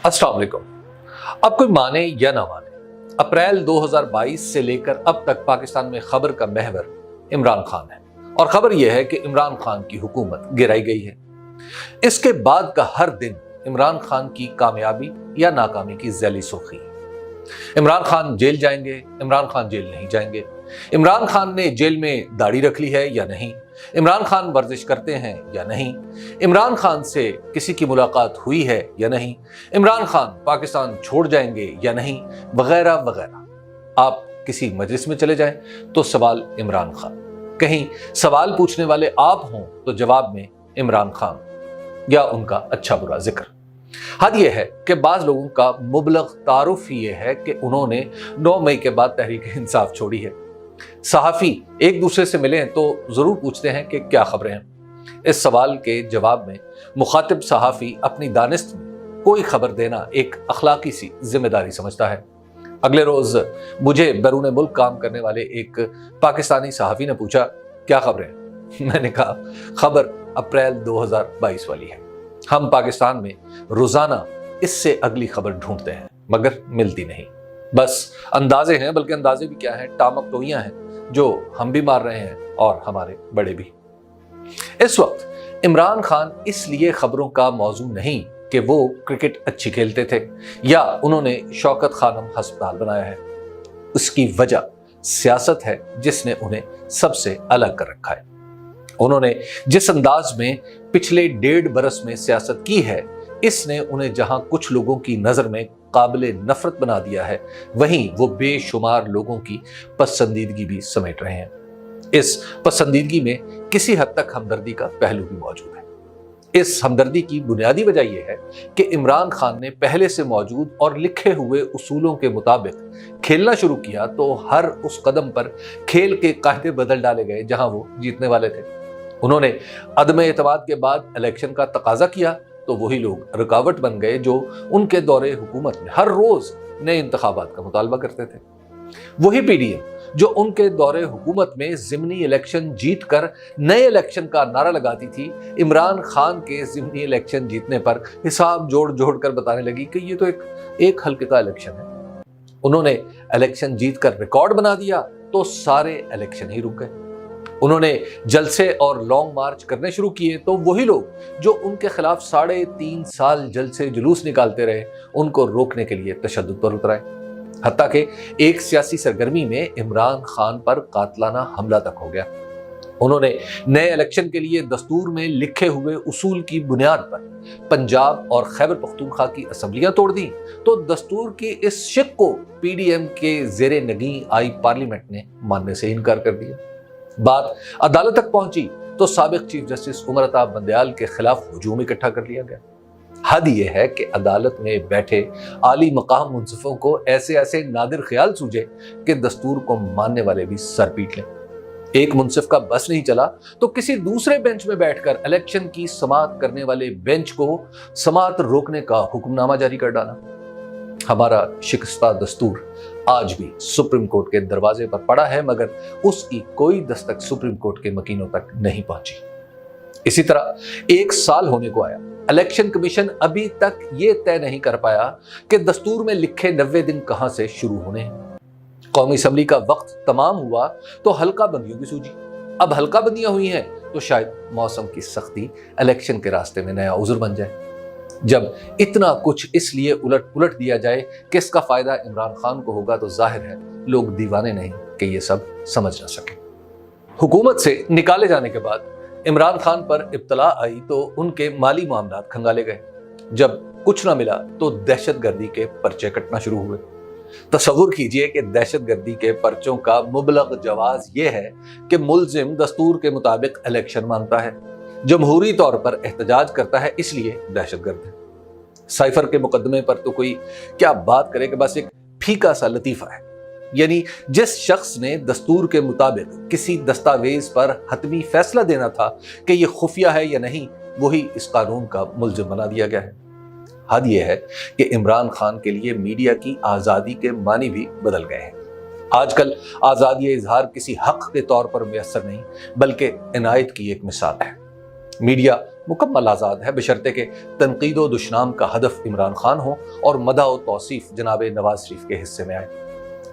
अस्सलाम वालेकुम। अब कोई माने या ना माने, अप्रैल 2022 से लेकर अब तक पाकिस्तान में खबर का महवर इमरान खान है और खबर यह है कि इमरान खान की हुकूमत गिराई गई है। इसके बाद का हर दिन इमरान खान की कामयाबी या नाकामी की ज़ैली सुर्खी। इमरान खान जेल जाएंगे, इमरान खान जेल नहीं जाएंगे, इमरान खान ने जेल में दाढ़ी रख ली है या नहीं, इमरान खान वर्जिश करते हैं या नहीं, इमरान खान से किसी की मुलाकात हुई है या नहीं, इमरान खान पाकिस्तान छोड़ जाएंगे या नहीं, वगैरह वगैरह। आप किसी मजलिस में चले जाएं तो सवाल इमरान खान, कहीं सवाल पूछने वाले आप हों तो जवाब में इमरान खान या उनका अच्छा बुरा जिक्र। हद यह है कि बाज लोगों का मुबलग तारुफ ये है कि उन्होंने 9 मई के बाद तहरीक इंसाफ छोड़ी है। सहाफ़ी एक दूसरे से मिलें तो ज़रूर पूछते हैं कि क्या खबरें हैं। इस सवाल के जवाब में मुखातिब सहाफ़ी अपनी दानिस्त में कोई खबर देना एक अखलाकी सी जिम्मेदारी समझता है। अगले रोज़ मुझे बैरून मुल्क काम करने वाले एक पाकिस्तानी सहाफ़ी ने पूछा, क्या खबरें हैं? मैंने कहा, खबर अप्रैल 2022 वाली है। हम पाकिस्तान में रोज़ाना इससे अगली खबर ढूंढते हैं मगर मिलती नहीं। बस अंदाजे हैं, बल्कि अंदाजे भी क्या हैं, टामक टोइयां हैं जो हम भी मार रहे हैं और हमारे बड़े भी। इस वक्त इमरान खान इसलिए खबरों का मौजू नहीं कि वो क्रिकेट अच्छी खेलते थे या उन्होंने शौकत खानम अस्पताल बनाया है। उसकी वजह सियासत है जिसने उन्हें सबसे अलग कर रखा है। उन्होंने जिस अंदाज में पिछले 1.5 बरस में सियासत की है, इसने उन्हें जहां कुछ लोगों की नजर में काबिले नफरत बना दिया है, वहीं वो बेशुमार लोगों की पसंदीदगी भी समेट रहे हैं। इस पसंदीदगी में किसी हद तक हमदर्दी का पहलू भी मौजूद है। इस हमदर्दी की बुनियादी वजह यह है कि इमरान खान ने पहले से मौजूद और लिखे हुए उसूलों के मुताबिक खेलना शुरू किया तो हर उस कदम पर खेल के कायदे बदल डाले गए जहां वो जीतने वाले थे। उन्होंने अदम एतमाद के बाद इलेक्शन का तकाजा किया तो वही लोग रुकावट बन गए जो उनके दौरे हुकूमत में हर रोज नए इंतखाबात का मुतालबा करते थे। वही पीडीएम जो उनके दौरे हुकूमत में जिमनी इलेक्शन जीत कर नए इलेक्शन का नारा लगाती थी, इमरान खान के जिमनी इलेक्शन जीतने पर हिसाब जोड़ जोड़ कर बताने लगी कि ये तो एक हल्के का इलेक्शन है। उन्होंने इलेक्शन जीत कर रिकॉर्ड बना दिया तो सारे इलेक्शन ही रुक गए। उन्होंने जलसे और लॉन्ग मार्च करने शुरू किए तो वही लोग जो उनके खिलाफ 3.5 साल जलसे जुलूस निकालते रहे, उनको रोकने के लिए तशद्दुद पर उतराए। हत्ता कि एक सियासी सरगर्मी में इमरान खान पर कातलाना हमला तक हो गया। उन्होंने नए इलेक्शन के लिए दस्तूर में लिखे हुए उसूल की बुनियाद पर पंजाब और खैबर पख्तूनख्वा की असम्बलियां तोड़ दी तो दस्तूर की इस शिक को पीडीएम के जेरे नगी आई पार्लियामेंट ने मानने से इनकार कर दिया। बात अदालत तक पहुंची तो साबिक चीफ जस्टिस उमर अता बंदयाल के खिलाफ हुजूम इकट्ठा कर लिया गया। हद यह है कि अदालत में बैठे आली मकाम मुंसिफों को ऐसे ऐसे नादिर ख्याल सूझे कि दस्तूर को मानने वाले भी सर पीट लें। एक मुंसिफ का बस नहीं चला तो किसी दूसरे बेंच में बैठकर इलेक्शन की समाअत करने वाले बेंच को समाअत रोकने का हुक्मनामा जारी कर डाला। हमारा शिकस्ता दस्तूर आज भी सुप्रीम कोर्ट के दरवाजे पर पड़ा है मगर उसकी कोई दस्तक सुप्रीम कोर्ट के मकीनों तक नहीं पहुंची। इसी तरह 1 साल होने को आया, इलेक्शन कमीशन अभी तक ये तय नहीं कर पाया कि दस्तूर में लिखे 90 दिन कहां से शुरू होने हैं। कौमी असम्बली का वक्त तमाम हुआ तो हल्का बंदियों की सूझी। अब हल्का बंदियां हुई हैं तो शायद मौसम की सख्ती इलेक्शन के रास्ते में नया उज़्र बन जाए। जब इतना कुछ इसलिए उलट पुलट दिया जाए कि इसका फायदा इमरान खान को होगा तो जाहिर है लोग दीवाने नहीं कि ये सब समझ ना सके। हुकूमत से निकाले जाने के बाद इमरान खान पर इब्तला आई तो उनके माली मामलात खंगाले गए। जब कुछ ना मिला तो दहशतगर्दी के पर्चे कटना शुरू हुए। तसव्वुर कीजिए कि दहशतगर्दी के पर्चों का मुबलग जवाज यह है कि मुल्जिम दस्तूर के मुताबिक इलेक्शन मानता है, जमहूरी तौर पर एहतजाज करता है, इसलिए दहशतगर्द है। साइफर के मुकदमे पर तो कोई क्या बात करे कि बस एक फीका सा लतीफा है। यानी जिस शख्स ने दस्तूर के मुताबिक किसी दस्तावेज पर हतमी फैसला देना था कि यह खुफिया है या नहीं, वही इस कानून का मुल्जिम बना दिया गया है। हद यह है कि इमरान खान के लिए मीडिया की आज़ादी के मानी भी बदल गए हैं। आजकल आज़ादी इजहार किसी हक के तौर पर मुयस्सर नहीं बल्कि इनायत की एक मिसाल है। मीडिया मुकम्मल आज़ाद है, बशर्ते कि तनकीद व दुशनाम का हदफ इमरान खान हो और मदह व तौसीफ जनाब नवाज शरीफ के हिस्से में आए।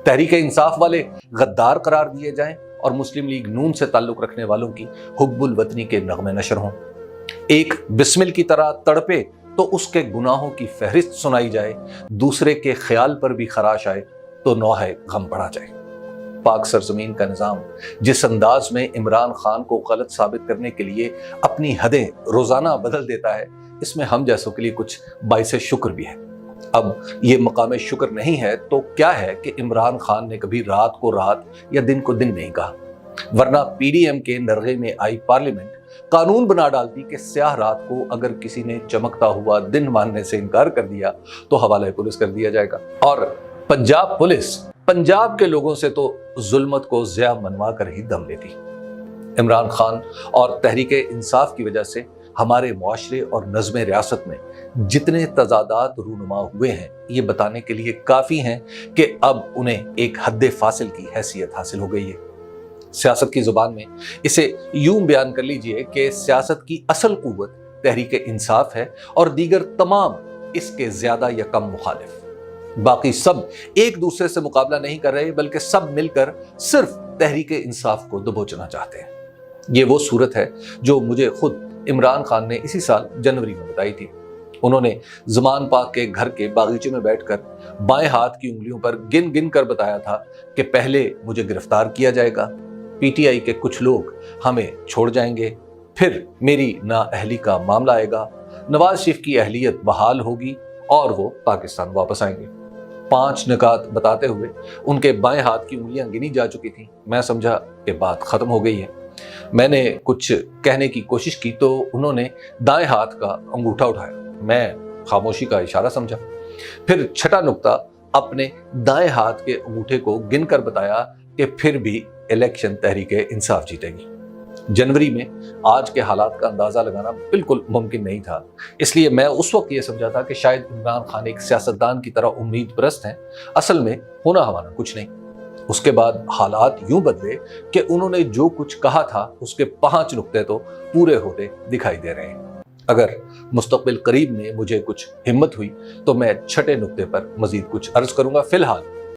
तहरीक इंसाफ वाले गद्दार करार दिए जाएं और मुस्लिम लीग नून से ताल्लुक़ रखने वालों की हुब्बुल वतनी के नगमे नशर हों। एक बिस्मिल की तरह तड़पे तो उसके गुनाहों की फहरिस्त सुनाई जाए, दूसरे के ख्याल पर भी खराश आए तो नौहे गम बढ़ा जाए। पाक सरजमीन का निज़ाम जिस अंदाज में इमरान खान को गलत साबित करने के लिए अपनी हदें रोज़ाना बदल देता है, इसमें हम जैसों के लिए कुछ बाइसे शुक्र भी है। अब ये मकाम शुक्र नहीं है तो क्या है कि इमरान खान ने कभी रात को रात या दिन को दिन नहीं कहा, वरना पीडीएम के नरगे में आई पार्लियामेंट कानून बना डालती कि स्याह रात को अगर किसी ने चमकता हुआ दिन मानने से इनकार कर दिया तो हवाले पुलिस कर दिया जाएगा। और पंजाब पुलिस पंजाब के लोगों से तो जुल्मत को ज़िया मनवा कर ही दम लेती। इमरान खान और तहरीक इंसाफ की वजह से हमारे मुआशरे और नज़्म रियासत में जितने तजादात रूनुमा हुए हैं, ये बताने के लिए काफ़ी हैं कि अब उन्हें एक हद फासिल की हैसियत हासिल हो गई है। सियासत की ज़ुबान में इसे यूं बयान कर लीजिए कि सियासत की असल क़ुव्वत तहरीक इंसाफ है और दीगर तमाम इसके ज़्यादा या कम मुखालिफ। बाकी सब एक दूसरे से मुकाबला नहीं कर रहे, बल्कि सब मिलकर सिर्फ तहरीक इंसाफ को दबोचना चाहते हैं। ये वो सूरत है जो मुझे खुद इमरान खान ने इसी साल जनवरी में बताई थी। उन्होंने ज़मान पाक के घर के बागीचे में बैठकर बाएं हाथ की उंगलियों पर गिन गिन कर बताया था कि पहले मुझे गिरफ्तार किया जाएगा, पीटीआई के कुछ लोग हमें छोड़ जाएंगे, फिर मेरी नाअहली का मामला आएगा, नवाज शरीफ की अहलियत बहाल होगी और वो पाकिस्तान वापस आएंगे। 5 निकात बताते हुए उनके बाएं हाथ की उंगलियां गिनी जा चुकी थी। मैं समझा कि बात खत्म हो गई है। मैंने कुछ कहने की कोशिश की तो उन्होंने दाएं हाथ का अंगूठा उठाया। मैं खामोशी का इशारा समझा। फिर छठा नुक्ता अपने दाएं हाथ के अंगूठे को गिनकर बताया कि फिर भी इलेक्शन तहरीक इंसाफ जीतेगी। जनवरी में आज के हालात का अंदाजा लगाना बिल्कुल मुमकिन नहीं था, इसलिए मैं उस वक्त ये समझा था कि शायद इमरान खान एक सियासतदान की तरह उम्मीद परस्त हैं, असल में होना हमारा कुछ नहीं। उसके बाद हालात यूं बदले कि उन्होंने जो कुछ कहा था उसके 5 नुक्ते तो पूरे होते दिखाई दे रहे हैं। अगर मुस्तकबिल करीब में मुझे कुछ हिम्मत हुई तो मैं छठे नुक्ते पर मजीद कुछ अर्ज करूंगा। फिलहाल